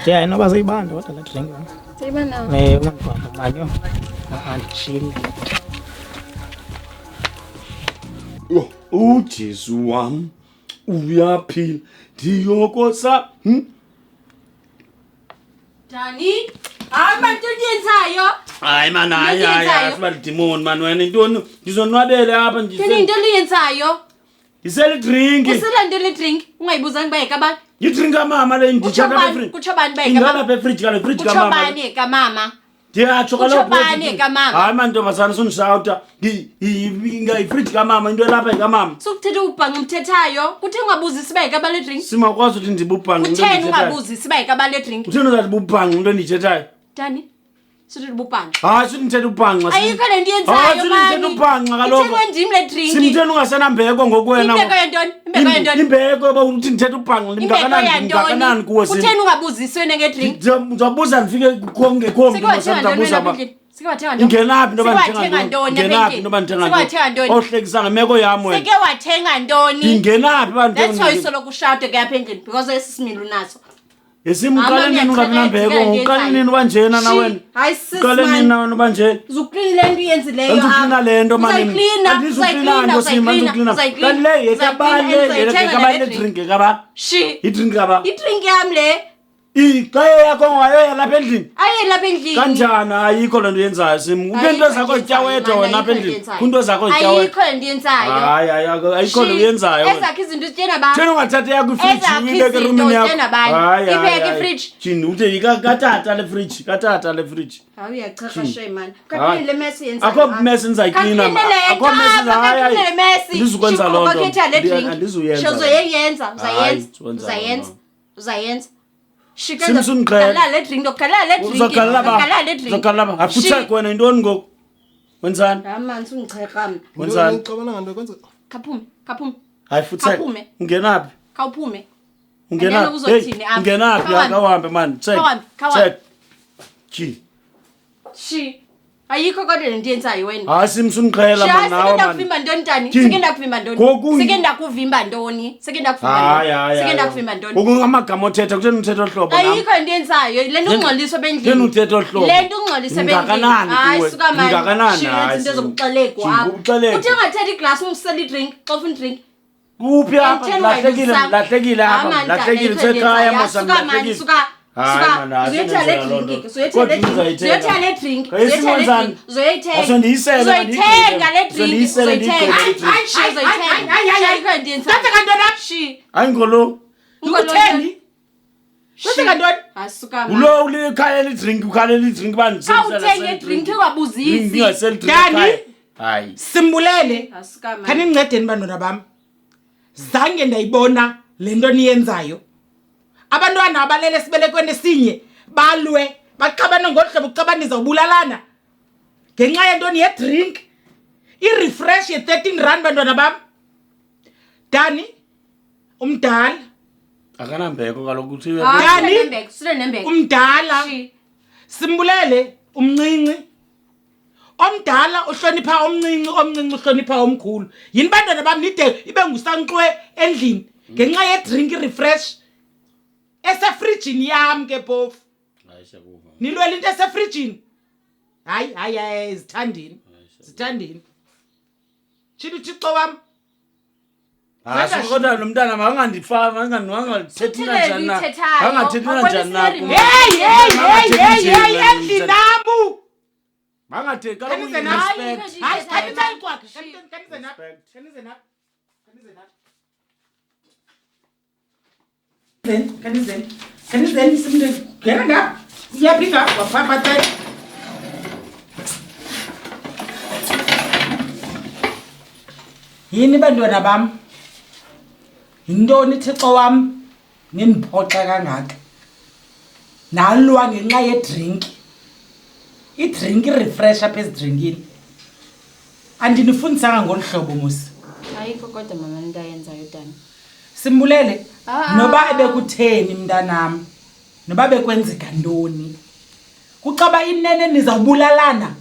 Yeah, no bazayibanda kodwa la drink. Sayibana. Ungangibamba manje. Chill. Oh Jesu wami. Uyaphila. Ndiyokosa. Dani, hayi manje uyenzayo. Hayi man, hayi asiba demon man wena intoni ngizonwabele apha nje. Yini into uyenzayo? Isele drink. Usela into le drink, ungayibuzanga bayeka ba. Ngidrinka mama le ngijaka be fridge. Kutsho bani bayeka ba? Ingala be fridge kale fridge ka mama. Kutsho bani ka mama? Ndiyatsho kaloku. Bani ka mama? Hayi man ntombazana sunishouta. Inga ifridge ka mama into lapha ka mama. Sokuthetha ubhanqa umthethayo, kuthi ungabuzisi bayeka ba le drink. Simakwazi ukuthi ndibubhanqa into ndithethayo. Kutheni ungabuzisi bayeka ba le drink? Utheni uzathi bubhanqa into ndithethayo? Dani. Sithi bubhanqa. Hayi sithi nithetha ubhanqa. Ayikho le nto yenzayo mani. Sithi ubhanqa kaloku. Ithengwe ndim le drink. Simtheni ungasenambeko ngokwena. Imbeko yentoni? Imbeko yentoni? Imbeko ba uthi nithetha ubhanqa ndingakanani kuwe sini. Kutheni ungabuzisi wena nge drink? Uzabuza ndifike konke konke masandabuza ba. Ingenaphi into bandithenga ntoni? Ingenaphi into bandithenga ntoni? Ohlekisa ngemeko yami wena. Seke wathenga ntoni? Ingenaphi bandithenga? That's why isolo kushade ke apha endlini because esisimilo unaso. Esimqale nini ungabinambeko uqale nini banjena na wena? Hayi sis man. Uqale nini na wena banjena? Uzuklina le nto uyenzileyo apha. Uzuklina le nto mani. Andizuklina nto sima uzuklina. Kanti le yekabale drink kaba. Shi. I-drink kaba. I-drink yami le. Iqhaye yakho ngayo lapha endlini. Aye lapha endlini. Kanjani ayikho lento yenzayo simi. Upento zakho zityawetha wena lapha endlini. Kunto zakho zityawetha. Ayikho lento yenzayo. Hayi ayikho lento yenzayo. Ezakhe izinto zitshena ba. Thena ungathatha yakho ifridge uyibeke eroomini yakho. Hayi. Ibeke ifridge. Jini uthe katata le fridge, katata le fridge. Hayi uyachacha shay man. Kaphini le mess yenza. Akho mess enzayiklina. Akho mess hayi. Ndizukwenza lonto. Andizuyenza. Shozo yenza, uzayenza. Uzayenza. Simson Greg. Khala le drink, khala le drink. Khala le drink. Khala afutheke wena intoni ngoku? Wenzani? Amanzi ungicheka mina. Wenzani? Ngicabana nganto kwenza. Kaphume. Hayi futheke. Ungenaphi? Khawuphume. Ungenaphi? Ungenaphi akahambe man. Check. Check. Chi. Ayikho kodwa lento yenzayo wena. Hayi Simson Qhela man nawe man. Sekenda kuvimba ntoni Dani? Sekenda kuvimba ntoni? Sekenda kuvimba ntoni? Sekenda kuvimba ntoni? Ngokungamagama othetha kutheni uthetha ohlobo nami. Ayikho into yenzayo. Lento ungxoliswa bendlini. Kutheni uthetha ohlobo? Lento ungxoliswa bendlini. Hayi suka man. Ngakanani hayi. Izinto zokuxelekwa apha. Uthi ungathatha iglass ungisela i-drink, xa ufuna i-drink. Kuphi apha? Lahlekile apha. Lahlekile sekhaya mosamlahlekile. Suka. Zoyithatha le drink. Zoyithatha le drink. Zoyithenga le drink. Ayingolo. Utheni? Kwenza ntoni? Asuka man. Ulo ulikhaya le drink, ukhaya le drink bandisela. Awuthenge drink ungabuzisi. Ngingasel drink ekhaya. Hayi. Simbulele. Asuka man. Khani ngincedeni bantwana bami. Zange ndayibona le nto niyenzayo. Abantwana abalele sibelekweni esinye balwe baxabana ngohlobo ucabaniza ubulalana ngenxa yentoni ye drink i-refresh ye 13 rand bantwana bami. Dani umdala akanambeko kaloku uthi Dani umdala Simbulele umncinci omdala ohlonipha omncinci ohlonipha omkhulu. Yini bantwana bami nide ibe ngusanqwe endlini ngenxa ye drink refresh esefrijini yami ke phofu. Hayi shakuva. Nilwela into esefrijini. Hayi zithandini. Chini uThixo wami. Hayi kodwa lo mntana makangandifaka angandithethi kanjani na. Angathethi kanjani na. Hey endlini nabu. Mangathethi kaloku respect. Hayi kanizeni kwakhe. Kanizeni simnde. Ngena uyaphinga waphatha. Yini bantwana bami? Yintoni Thixo wami nindiphoxa kangaka? Nalwa ngenxa ye drink. I-drink refresh apha ezidrinkini. Andinifundisanga ngolu hlobo musi. Ayikho kodwa mama into ayenzayo Dani. Simbulele noba ebekutheni mntanami. Noba bekwenzeka ntoni. Kucaba inene nizawubulalana.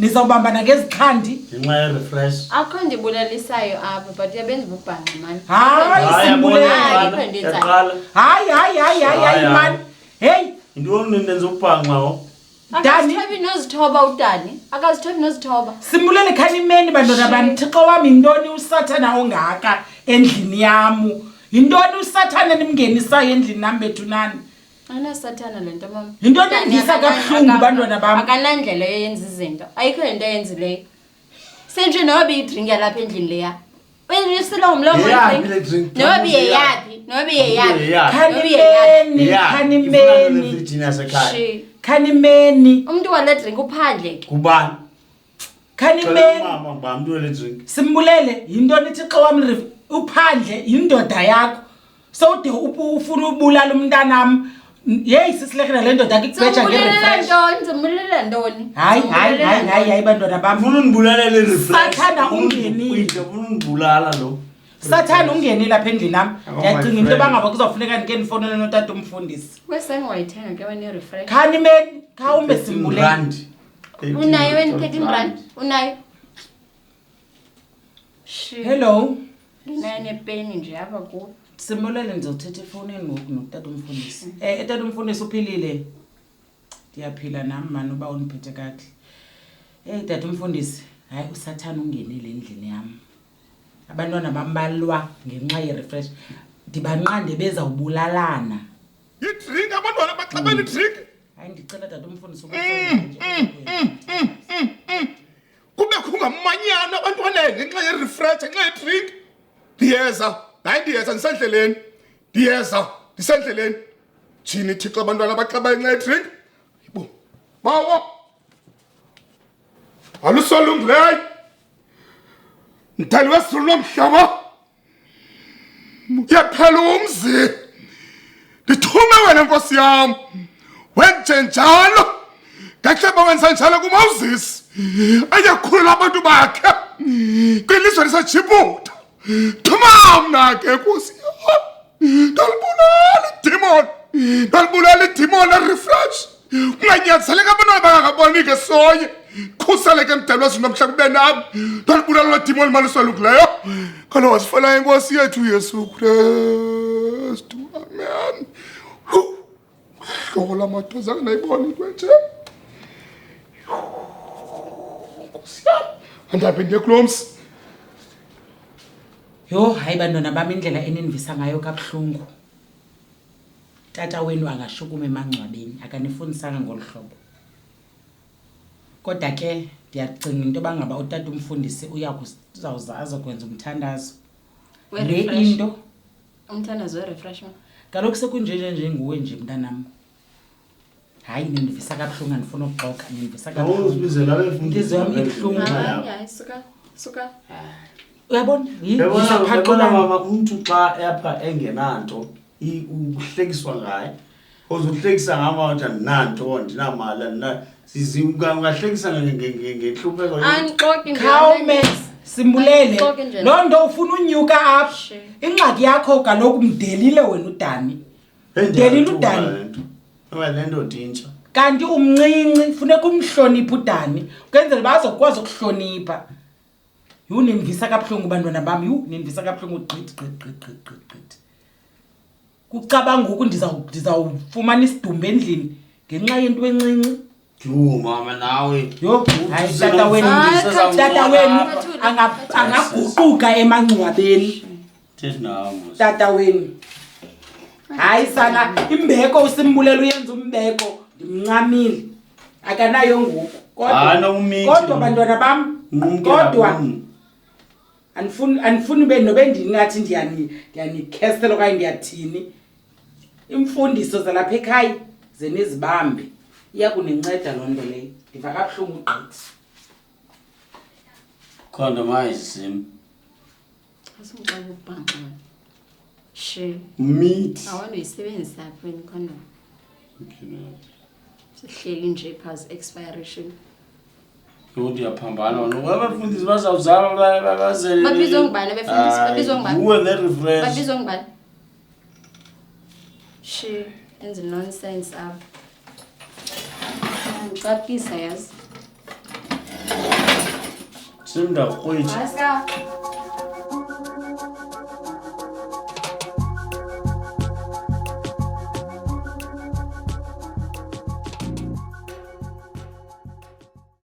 nizawubambana ngezikhandi ngenxa ye-refresh akho ndibulalisayo apha but yabenza ububhanqa mani hayi hayi mani hey yintoni nenza ubhanqa Dani akazithobi nozithoba udani akazithobi nozithoba simbulele khanimeni bantwana bami Thixo wami yintoni usathana ongaka endlini yamu yintoni usathana nimngenisayo endlini nami bethu nani anasathana lento mama yintoni endisa kabuhlungu bantwana bami akanandlela yoyenza izinto ayikho into eyenzileyo senje noba idrink yalapha endlini leya uyisila ngomlomo noba yeyapi Khanimeni umuntu wale drink uphandle ke kubani Khanimeni mama ngibamba umuntu wale drink simbulele yintoni Thixo wami uphandle yindoda yakho sowude ufuna ubulala umntanami hey sisihlekela le ndoda akubheja ngerefresh ngizimulela ntoni hayi bantwana bami ufuna undibulala le refresh Sathana ungenile ufuna undibulala lo Sathana ungenile lapha endlini nami ngiyacinga into bangaba kuzofuneka ndike nifonele notata umfundisi wesengwayithenga ke wena refresh Khanimeni khawumbe simbulele unayo wena 13 rand unayo hello nginane peni nje apha ku simbulele ngizothetha efonini ngoku notata umfundisi tata umfundisi uphilile ndiyaphila nami manje uba uniphethe kahle tata umfundisi hayi usathana ungenile endlini yami abantwana bambalwa ngenxa ye-refresh ndibanqande bezawubulalana idrink abantwana baxabela idrink hayi ndicela tata umfundisi kube kungamanyana abantwana ngenxa ye-refresh ngenxa ye-drink ndiyeza ndisendleleni thini Thixo abantwana baxabela ngenxa ye-drink yibo bawo alusolungileyo mdali wesizulu nomhlaba uyaphela umzi ndithume wena nkosi yam wenje njalo ngaxeba wenza njalo kuMoses ayakhulula abantu bakhe kwilizwe liseJibuti thuma mna ke nkosi yam ndalibulala idimoni refresh unganyanzeleka abantwana bangakaboni ke sonye khuseleke mdali wezulu nomhlaba ube nami ndalibulala lo dimoni malusolungileyo kalo wasifela inkosi yethu Yesu Kristu amen hlola madoza nayibona into nje nkosi yam andaphinde kulomsi Yo hayi bantwana bami indlela enenivisa ngayo kabuhlungu tata wenu angashukuma emangcwabeni akanifundisanga ngolhlobo kodwa ke ndiyacinga into bangaba utata umfundisi uzawuza kwenza umthandazo le into umthandazo we-refresh kaloku sekunjenje nguwe nje mntanami hayi nindivisa kabuhlungu andifuna ukuxoka nindivisa kabuhlungu inhliziyo yami ibuhlungu hayi suka uyabona yabona mama umuntu xa apha engenanto uhlekiswa ngaye ozuhlekisa ngama wathi andinanto andinamali ungahlekisa ngehlupheko anixoki khawume simbulele loo nto ufuna unyuka apha ingxaki yakho kaloku mdelile wena udani mdelile udani le ndoda intsha kanti umncinci funeka umhloniphe udani ukwenzela uba azokwazi ukuhlonipha nindivisa kabuhlungu bantwana bami nindivisa kabuhlungu gqithi kucabanga ngoku ndizawufumana isidumbu endlini ngenxa yento encinci mama nawe hayi tata wenu angaguquka emangcwabeni tata wenu hayi sana imbeko usimbulelo uyenza umbeko ndimncamile akanayo ngoku kodwa bantwana bam kodwa anifuni nobe ndingathi ndiyanikhestela okanye ndiyathini imfundiso zalapha ekhaya zenizibambe iya kuninceda loo nto leyo ndiva kabuhlungu gqithi condomism asingixoxa ubhanqa meat awona uyisebenzisa apho incondom sihleli nje phasi expiration Yodi yaphambana abafundisi bazawuzala bazele babizwa ngubani abafundisi babizwa ngubani uwe ne refresh babizwa ngubani enze nonsense apha ngicapisa yazi Simda kwethu. Maska.